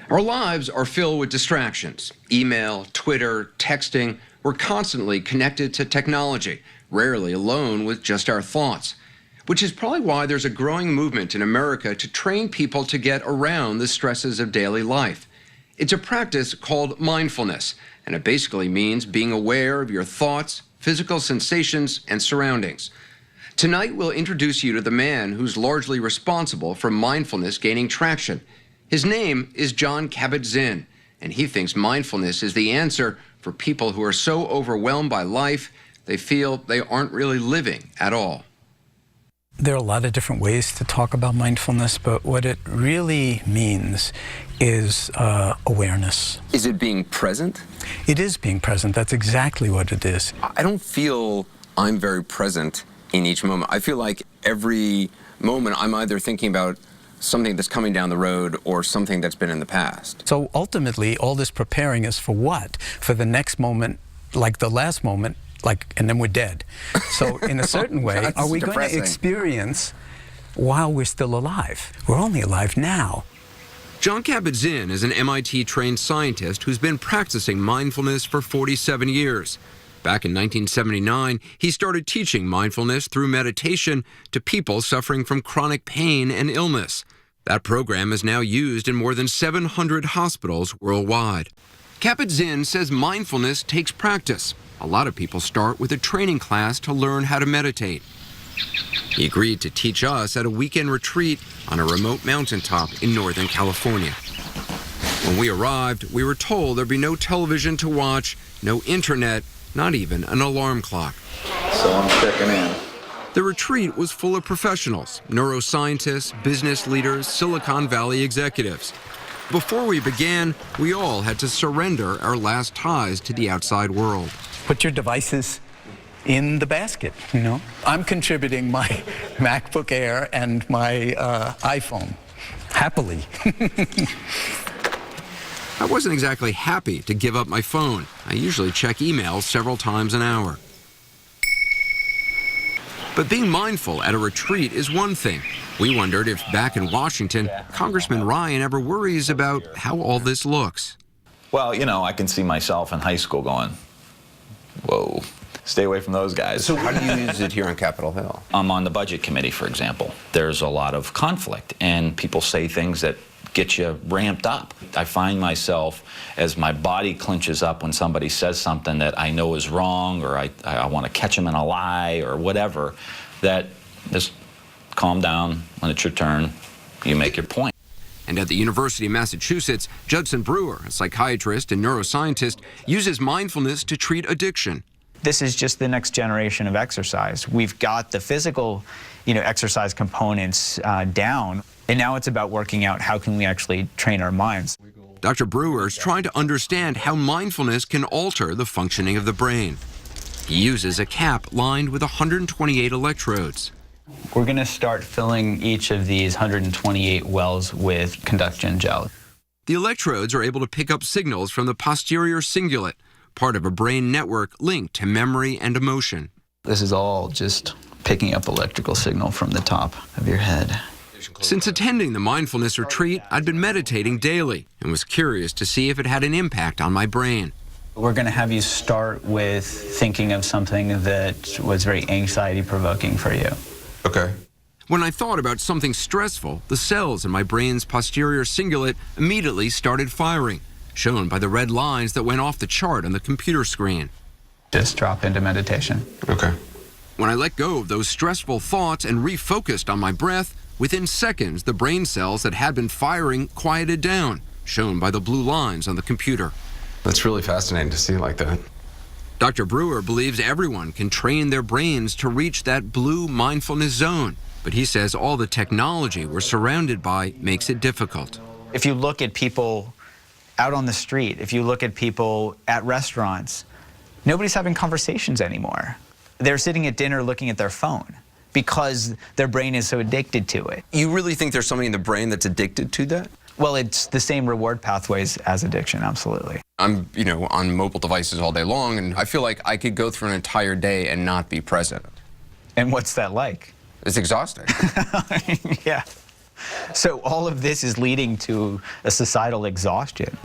Our lives are filled with distractions. Email, Twitter, texting. We're constantly connected to technology, rarely alone with just our thoughts. Which is probably why there's a growing movement in America to train people to get around the stresses of daily life. It's a practice called mindfulness, and it basically means being aware of your thoughts, physical sensations, and surroundings. Tonight, we'll introduce you to the man who's largely responsible for mindfulness gaining traction. His name is Jon Kabat-Zinn, and he thinks mindfulness is the answer for people who are so overwhelmed by life, they feel they aren't really living at all. There are a lot of different ways to talk about mindfulness, but what it really means is awareness. Is it being present? It is being present. That's exactly what it is. I don't feel I'm very present in each moment. I feel like every moment I'm either thinking about something that's coming down the road or something that's been in the past. So ultimately, all this preparing is for what? For the next moment, like the last moment, and then we're dead. So in a certain way, are we going to experience while we're still alive? We're only alive now. Jon Kabat-Zinn is an MIT-trained scientist who's been practicing mindfulness for 47 years. Back in 1979, he started teaching mindfulness through meditation to people suffering from chronic pain and illness. That program is now used in more than 700 hospitals worldwide. Kabat-Zinn says mindfulness takes practice. A lot of people start with a training class to learn how to meditate. He agreed to teach us at a weekend retreat on a remote mountaintop in Northern California. When we arrived, we were told there'd be no television to watch, no internet, not even an alarm clock. So I'm checking in. The retreat was full of professionals, neuroscientists, business leaders, Silicon Valley executives. Before we began, we all had to surrender our last ties to the outside world. Put your devices in the basket, you know. I'm contributing my MacBook Air and my iPhone, happily. I wasn't exactly happy to give up my phone. I usually check emails several times an hour. But being mindful at a retreat is one thing. We wondered if back in Washington, Congressman Ryan ever worries about how all this looks. Well, you know, I can see myself in high school going, whoa, stay away from those guys. So how do you use it here on Capitol Hill? I'm on the budget committee, for example. There's a lot of conflict, and people say things that get you ramped up. I find myself, as my body clenches up when somebody says something that I know is wrong, or I want to catch them in a lie, or whatever, that just calm down. When it's your turn, you make your point. And at the University of Massachusetts, Judson Brewer, a psychiatrist and neuroscientist, uses mindfulness to treat addiction. This is just the next generation of exercise. We've got the physical, exercise components down, and now it's about working out how can we actually train our minds. Dr. Brewer is trying to understand how mindfulness can alter the functioning of the brain. He uses a cap lined with 128 electrodes. We're going to start filling each of these 128 wells with conduction gel. The electrodes are able to pick up signals from the posterior cingulate, part of a brain network linked to memory and emotion. This is all just picking up electrical signal from the top of your head. Since attending the mindfulness retreat, I'd been meditating daily and was curious to see if it had an impact on my brain. We're going to have you start with thinking of something that was very anxiety-provoking for you. Okay. When I thought about something stressful, the cells in my brain's posterior cingulate immediately started firing, shown by the red lines that went off the chart on the computer screen. Just drop into meditation. Okay. When I let go of those stressful thoughts and refocused on my breath, within seconds, the brain cells that had been firing quieted down, shown by the blue lines on the computer. That's really fascinating to see like that. Dr. Brewer believes everyone can train their brains to reach that blue mindfulness zone, but he says all the technology we're surrounded by makes it difficult. If you look at people out on the street, if you look at people at restaurants, nobody's having conversations anymore. They're sitting at dinner looking at their phone because their brain is so addicted to it. You really think there's something in the brain that's addicted to that? Well, it's the same reward pathways as addiction, absolutely. I'm, on mobile devices all day long, and I feel like I could go through an entire day and not be present. And what's that like? It's exhausting. Yeah. So all of this is leading to a societal exhaustion.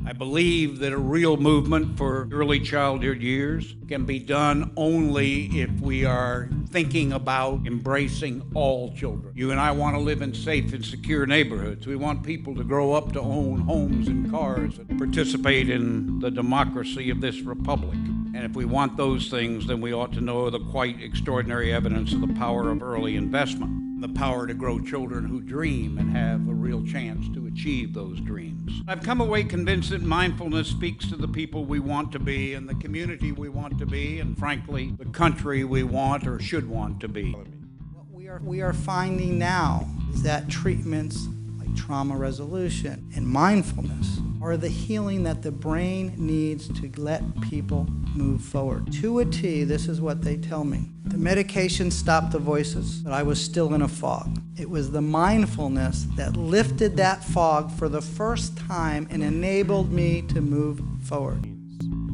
I believe that a real movement for early childhood years can be done only if we are thinking about embracing all children. You and I want to live in safe and secure neighborhoods. We want people to grow up to own homes and cars and participate in the democracy of this republic. And if we want those things, then we ought to know the quite extraordinary evidence of the power of early investment, the power to grow children who dream and have a real chance to achieve those dreams. I've come away convinced that mindfulness speaks to the people we want to be and the community we want to be and, frankly, the country we want or should want to be. What we are finding now is that treatments like trauma resolution and mindfulness are the healing that the brain needs to let people move forward. To a T, this is what they tell me. The medication stopped the voices, but I was still in a fog. It was the mindfulness that lifted that fog for the first time and enabled me to move forward.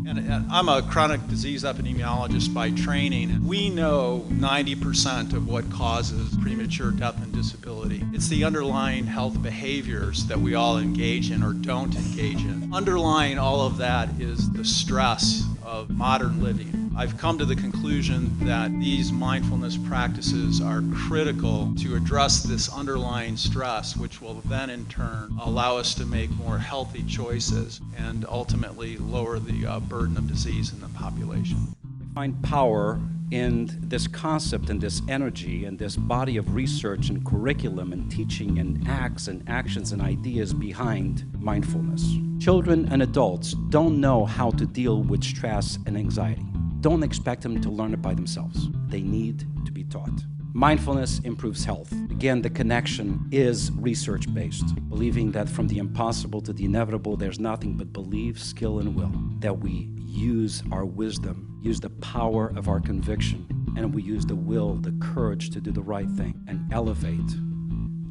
And I'm a chronic disease epidemiologist by training, and we know 90% of what causes premature death and disability. It's the underlying health behaviors that we all engage in or don't engage in. Underlying all of that is the stress of modern living. I've come to the conclusion that these mindfulness practices are critical to address this underlying stress, which will then in turn allow us to make more healthy choices and ultimately lower the burden of disease in the population. I find power in this concept and this energy and this body of research and curriculum and teaching and acts and actions and ideas behind mindfulness. Children and adults don't know how to deal with stress and anxiety. Don't expect them to learn it by themselves. They need to be taught. Mindfulness improves health. Again, the connection is research-based, believing that from the impossible to the inevitable, there's nothing but belief, skill, and will, that we use our wisdom, use the power of our conviction, and we use the will, the courage to do the right thing and elevate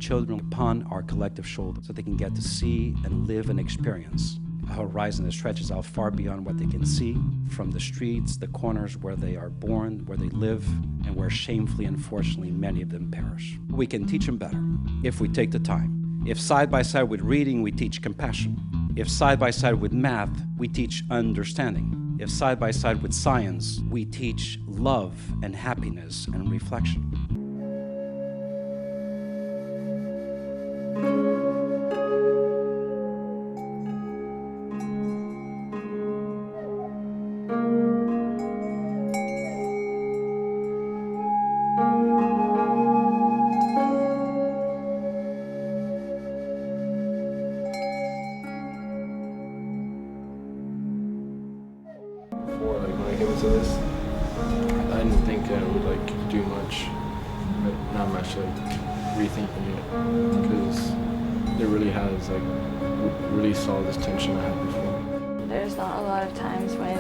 children upon our collective shoulders so they can get to see and live and experience a horizon that stretches out far beyond what they can see, from the streets, the corners where they are born, where they live, and where shamefully, unfortunately, many of them perish. We can teach them better if we take the time. If side by side with reading, we teach compassion. If side by side with math, we teach understanding. If side by side with science, we teach love and happiness and reflection. Before, when I came into this, I didn't think I would do much, but now I'm actually rethinking it because it really has released all this tension I had before. There's not a lot of times when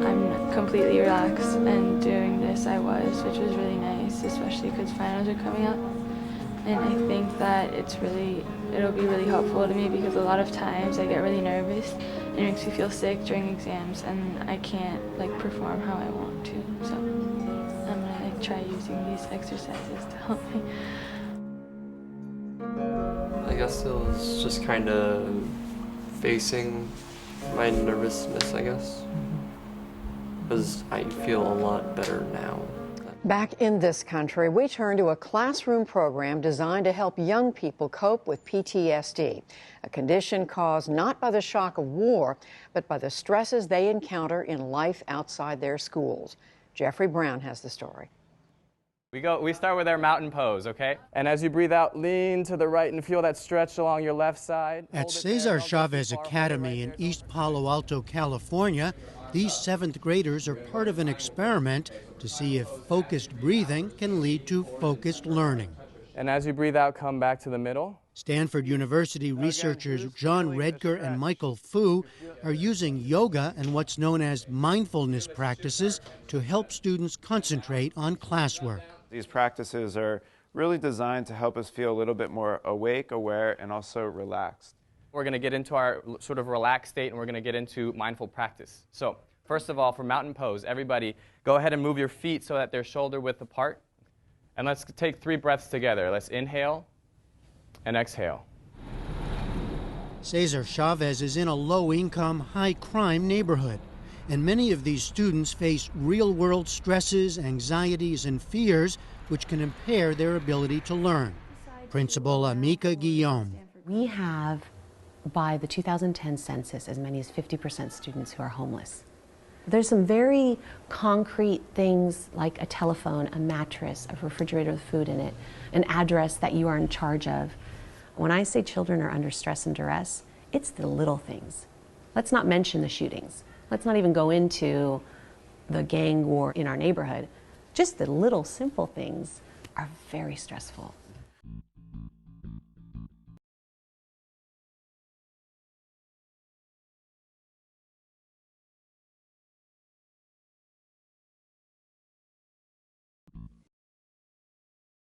I'm completely relaxed, and during this I was, which was really nice, especially because finals are coming up. And I think that it'll be really helpful to me because a lot of times I get really nervous and it makes me feel sick during exams and I can't perform how I want to. So I'm gonna try using these exercises to help me. I guess it was just kind of facing my nervousness, I guess, because I feel a lot better now. Back in this country, we turn to a classroom program designed to help young people cope with PTSD, a condition caused not by the shock of war, but by the stresses they encounter in life outside their schools. Jeffrey Brown has the story. We start with our mountain pose, okay? And as you breathe out, lean to the right and feel that stretch along your left side. At Cesar Chavez Academy in East Palo Alto, California, these 7th graders are part of an experiment to see if focused breathing can lead to focused learning. And as you breathe out, come back to the middle. Stanford University researchers John Redker and Michael Fu are using yoga and what's known as mindfulness practices to help students concentrate on classwork. These practices are really designed to help us feel a little bit more awake, aware, and also relaxed. We're going to get into our sort of relaxed state, and we're going to get into mindful practice. So first of all, for mountain pose, everybody go ahead and move your feet so that they're shoulder width apart. And let's take 3 breaths together. Let's inhale, and exhale. Cesar Chavez is in a low-income, high-crime neighborhood, and many of these students face real-world stresses, anxieties, and fears which can impair their ability to learn. Principal Amika Guillaume. We have, by the 2010 census, as many as 50% students who are homeless. There's some very concrete things like a telephone, a mattress, a refrigerator with food in it, an address that you are in charge of. When I say children are under stress and duress, it's the little things. Let's not mention the shootings. Let's not even go into the gang war in our neighborhood. Just the little simple things are very stressful.